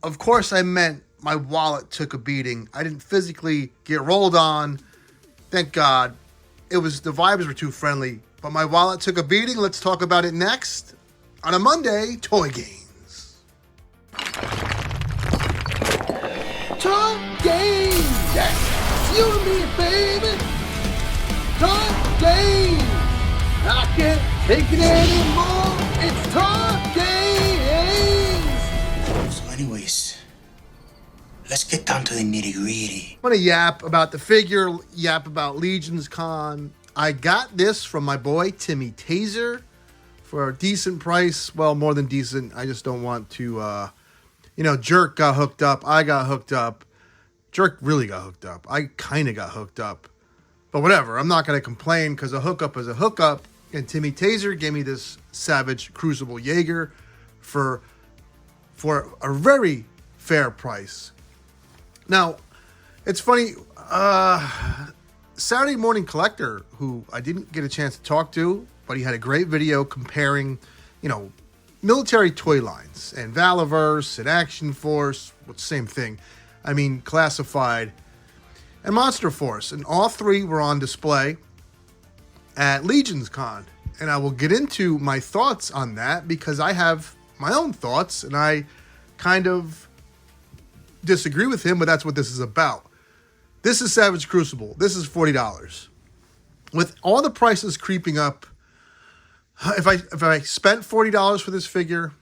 Of course, I meant my wallet took a beating. I didn't physically get rolled on. Thank God. The vibes were too friendly. But my wallet took a beating. Let's talk about it next on a Monday, Toy Games. Toy Games! Yes! You and me, baby! Toy Games! I can't take it anymore! It's Toy Games! So anyways, let's get down to the nitty-gritty. I'm going to yap about the figure, yap about Legions Con. I got this from my boy, Timmy Taser, for a decent price. Well, more than decent. I just don't want to, Jerk got hooked up. I got hooked up. Jerk really got hooked up. I kind of got hooked up. But whatever. I'm not going to complain because a hookup is a hookup. And Timmy Taser gave me this Savage Crucible Jaeger for a very fair price. Now, it's funny. Saturday Morning Collector, who I didn't get a chance to talk to, but he had a great video comparing, military toy lines and Valiverse and Action Force, same thing. I mean, Classified and Monster Force, and all three were on display at Legions Con. And I will get into my thoughts on that because I have my own thoughts and I kind of disagree with him, but that's what this is about. This is Savage Crucible. This is $40. With all the prices creeping up, if I spent $40 for this figure,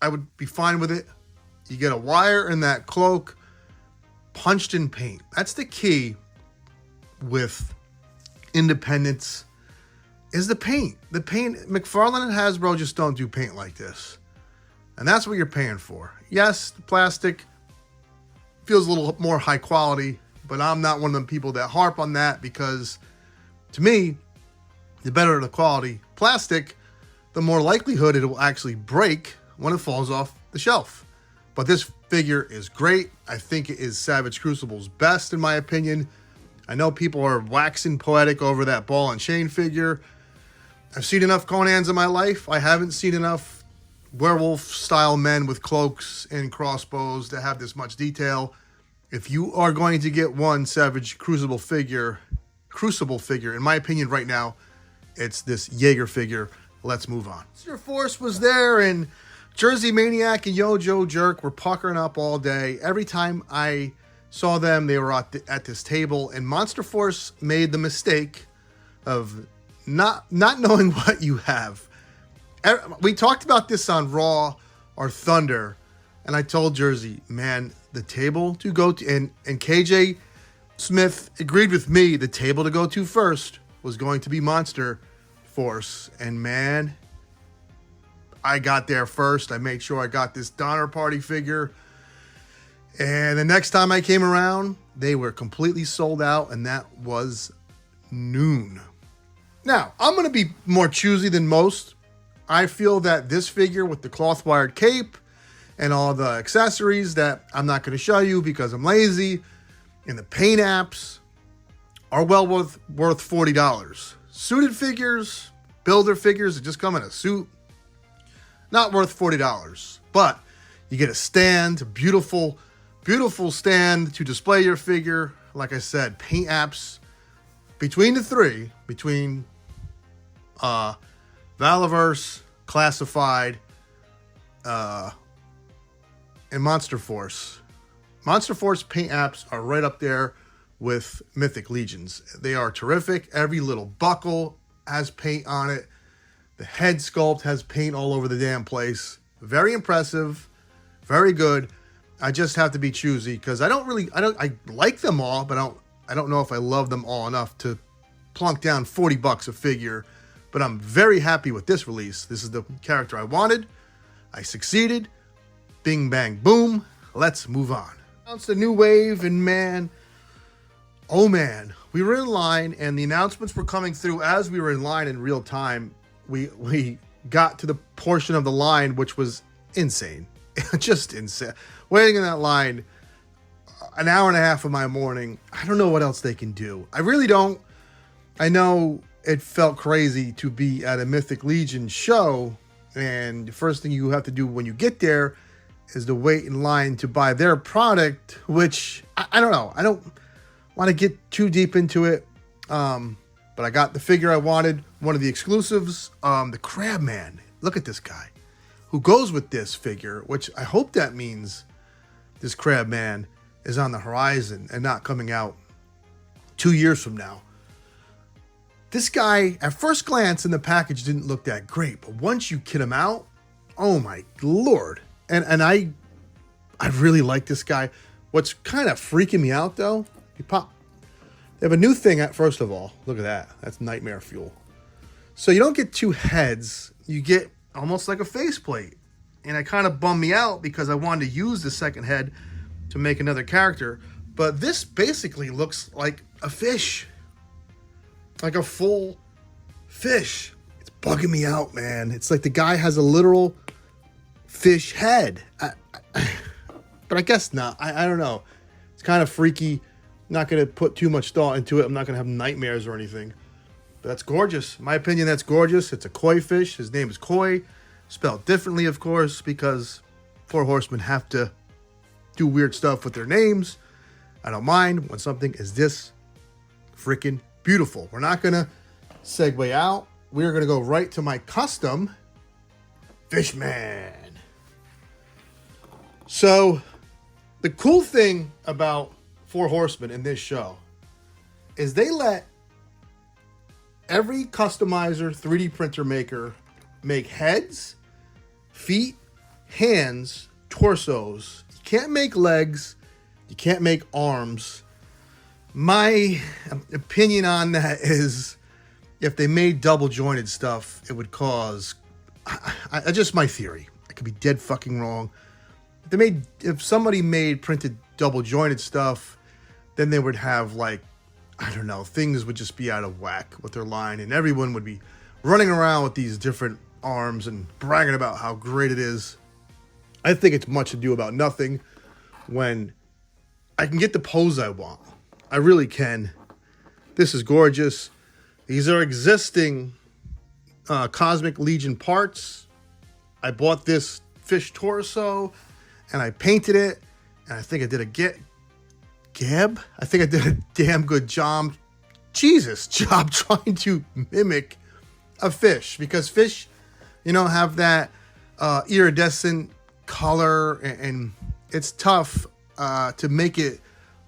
I would be fine with it. You get a wire and that cloak punched in paint. That's the key with independence, is the paint. The paint, McFarlane and Hasbro just don't do paint like this. And that's what you're paying for. Yes, the plastic feels a little more high quality, but I'm not one of them people that harp on that because to me, the better the quality plastic, the more likelihood it will actually break when it falls off the shelf. But this figure is great. I think it is Savage Crucible's best in my opinion. I know people are waxing poetic over that ball and chain figure. I've seen enough Conans in my life. I haven't seen enough werewolf-style men with cloaks and crossbows that have this much detail. If you are going to get one Savage Crucible figure, in my opinion right now, it's this Jaeger figure. Let's move on. Monster Force was there, and Jersey Maniac and Yo-Joe Jerk were puckering up all day. Every time I saw them, they were at this table, and Monster Force made the mistake of not knowing what you have. We talked about this on Raw or Thunder, and I told Jersey, man, the table to go to, and KJ Smith agreed with me, the table to go to first was going to be Monster Force. And man, I got there first. I made sure I got this Donner Party figure. And the next time I came around, they were completely sold out, and that was noon. Now, I'm going to be more choosy than most. I feel that this figure with the cloth-wired cape and all the accessories that I'm not going to show you because I'm lazy, and the paint apps are well worth $40. Suited figures, builder figures that just come in a suit, not worth $40. But you get a stand, a beautiful stand to display your figure. Like I said, paint apps between the three, between Valiverse, Classified, and Monster Force. Monster Force paint apps are right up there with Mythic Legions. They are terrific. Every little buckle has paint on it. The head sculpt has paint all over the damn place. Very impressive. Very good. I just have to be choosy because I like them all, but I don't know if I love them all enough to plunk down $40 a figure. But I'm very happy with this release. This is the character I wanted. I succeeded. Bing, bang, boom. Let's move on. Announced a new wave, and man, oh man, we were in line, and the announcements were coming through as we were in line in real time. We got to the portion of the line which was insane, just insane. Waiting in that line an hour and a half of my morning. I don't know what else they can do. I really don't. I know it felt crazy to be at a Mythic Legion show, and the first thing you have to do when you get there is to wait in line to buy their product, which I don't know. I don't want to get too deep into it. But I got the figure I wanted, one of the exclusives, the Crabman. Look at this guy who goes with this figure, which I hope that means this Crabman is on the horizon and not coming out 2 years from now. This guy, at first glance in the package, didn't look that great, but once you kit him out, oh my Lord. And I really like this guy. What's kind of freaking me out though, they have a new thing at first of all. Look at that. That's nightmare fuel. So you don't get two heads. You get almost like a faceplate. And it kind of bummed me out because I wanted to use the second head to make another character. But this basically looks like a fish. Like a full fish. It's bugging me out, man. It's like the guy has a literal fish head. But I guess not. I don't know. It's kind of freaky. Not going to put too much thought into it. I'm not going to have nightmares or anything. But that's gorgeous. In my opinion, that's gorgeous. It's a koi fish. His name is Koi. Spelled differently, of course, because Four Horsemen have to do weird stuff with their names. I don't mind when something is this freaking beautiful. We're not going to segue out. We're going to go right to my custom Fishman. So, the cool thing about Four Horsemen in this show is they let every customizer 3D printer maker make heads, feet, hands, torsos. You can't make legs. You can't make arms. My opinion on that is if they made double jointed stuff, it would cause, just my theory. I could be dead fucking wrong. If somebody made printed double jointed stuff, then they would have like, I don't know, things would just be out of whack with their line and everyone would be running around with these different arms and bragging about how great it is. I think it's much ado about nothing when I can get the pose I want. I really can. This is gorgeous. These are existing Cosmic Legion parts. I bought this fish torso and I painted it and I think I did I think I did a damn good job trying to mimic a fish, because fish, have that iridescent color and it's tough to make it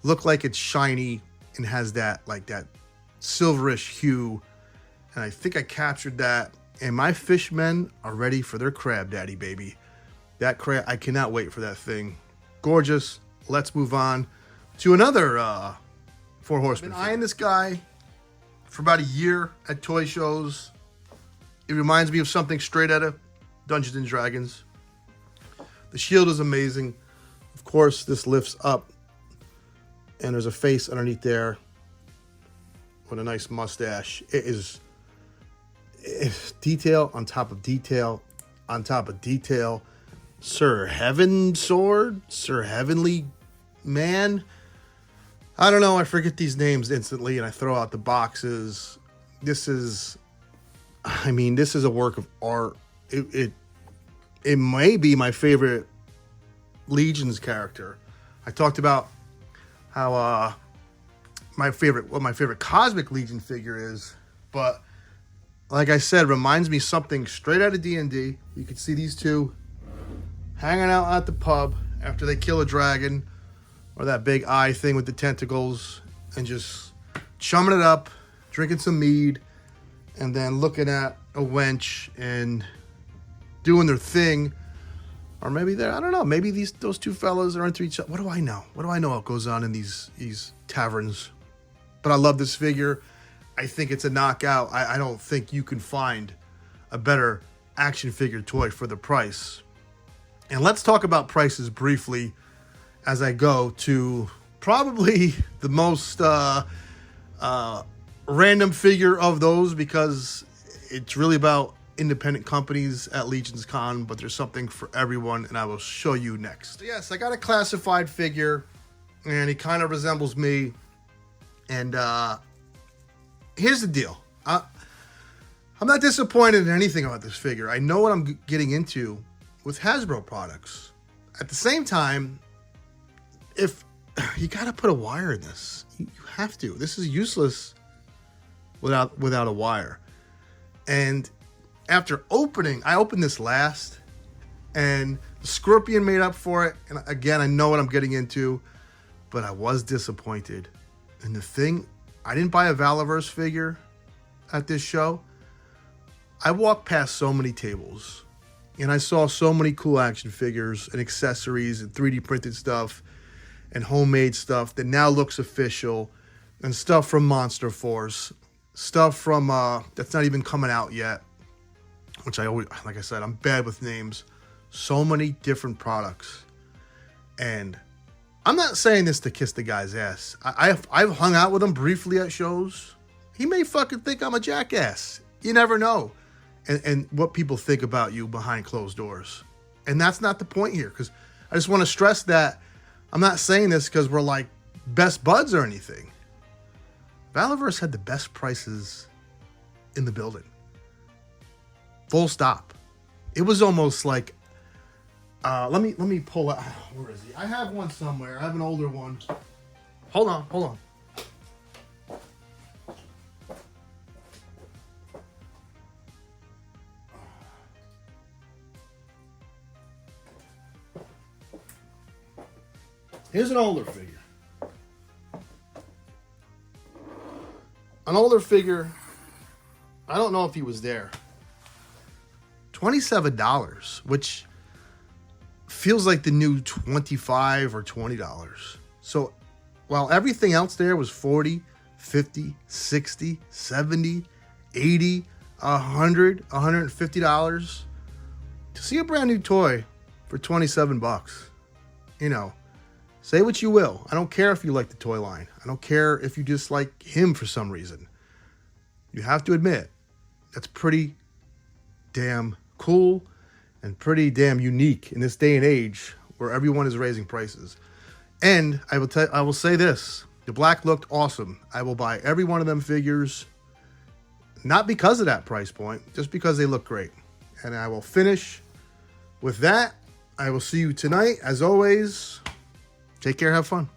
look like it's shiny and has that silverish hue. And I think I captured that, and my fishmen are ready for their crab daddy, baby. That crab, I cannot wait for that thing. Gorgeous. Let's move on to another Four Horsemen. I've been eyeing this guy for about a year at toy shows. It reminds me of something straight out of Dungeons and Dragons. The shield is amazing. Of course, this lifts up and there's a face underneath there with a nice mustache. It's detail on top of detail on top of detail. Sir Heaven Sword? Sir Heavenly Man? I don't know. I forget these names instantly and I throw out the boxes. This is a work of art. It may be my favorite Legion's character. I talked about how my favorite Cosmic Legion figure is, but like I said, reminds me something straight out of D&D. You can see these two hanging out at the pub after they kill a dragon, or that big eye thing with the tentacles, and just chumming it up, drinking some mead, and then looking at a wench and doing their thing. Or maybe I don't know, maybe those two fellas are into each other. What do I know? What goes on in these taverns? But I love this figure. I think it's a knockout. I don't think you can find a better action figure toy for the price. And let's talk about prices briefly as I go to probably the most random figure of those, because it's really about independent companies at Legion's Con, but there's something for everyone, and I will show you next. So yes, I got a classified figure, and he kind of resembles me. And here's the deal. I'm not disappointed in anything about this figure. I know what I'm getting into with Hasbro products. at the same time, if you got to put a wire in this, you have to. This is useless without a wire. And after opening, I opened this last, and the Scorpion made up for it. And again, I know what I'm getting into, but I was disappointed. And the thing, I didn't buy a Valaverse figure at this show. I walked past so many tables, and I saw so many cool action figures and accessories and 3D printed stuff and homemade stuff that now looks official, and stuff from Monster Force, stuff from that's not even coming out yet, which I always, like I said, I'm bad with names. So many different products. And I'm not saying this to kiss the guy's ass. I've hung out with him briefly at shows. He may fucking think I'm a jackass. You never know. And what people think about you behind closed doors. And that's not the point here, because I just want to stress that I'm not saying this because we're like best buds or anything. Valaverse had the best prices in the building. Full stop. It was almost like, let me pull out, where is he? I have one somewhere. I have an older one. Hold on. Here's an older figure. An older figure, I don't know if he was there. $27, which feels like the new $25 or $20. So while everything else there was $40, $50, $60, $70, $80, $100, $150, to see a brand new toy for $27, you know, say what you will. I don't care if you like the toy line. I don't care if you dislike him for some reason. You have to admit, that's pretty damn cool and pretty damn unique in this day and age where everyone is raising prices. And I will say this, the black looked awesome. I will buy every one of them figures, not because of that price point, just because they look great. And I will finish with that. I will see you tonight. As always, take care, have fun.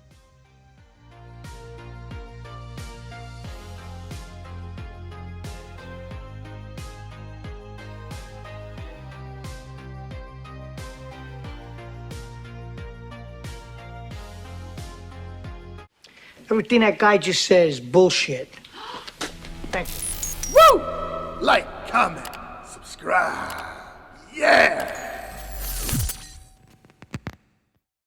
Everything that guy just said is bullshit. Thank you. Woo! Like, comment, subscribe. Yeah!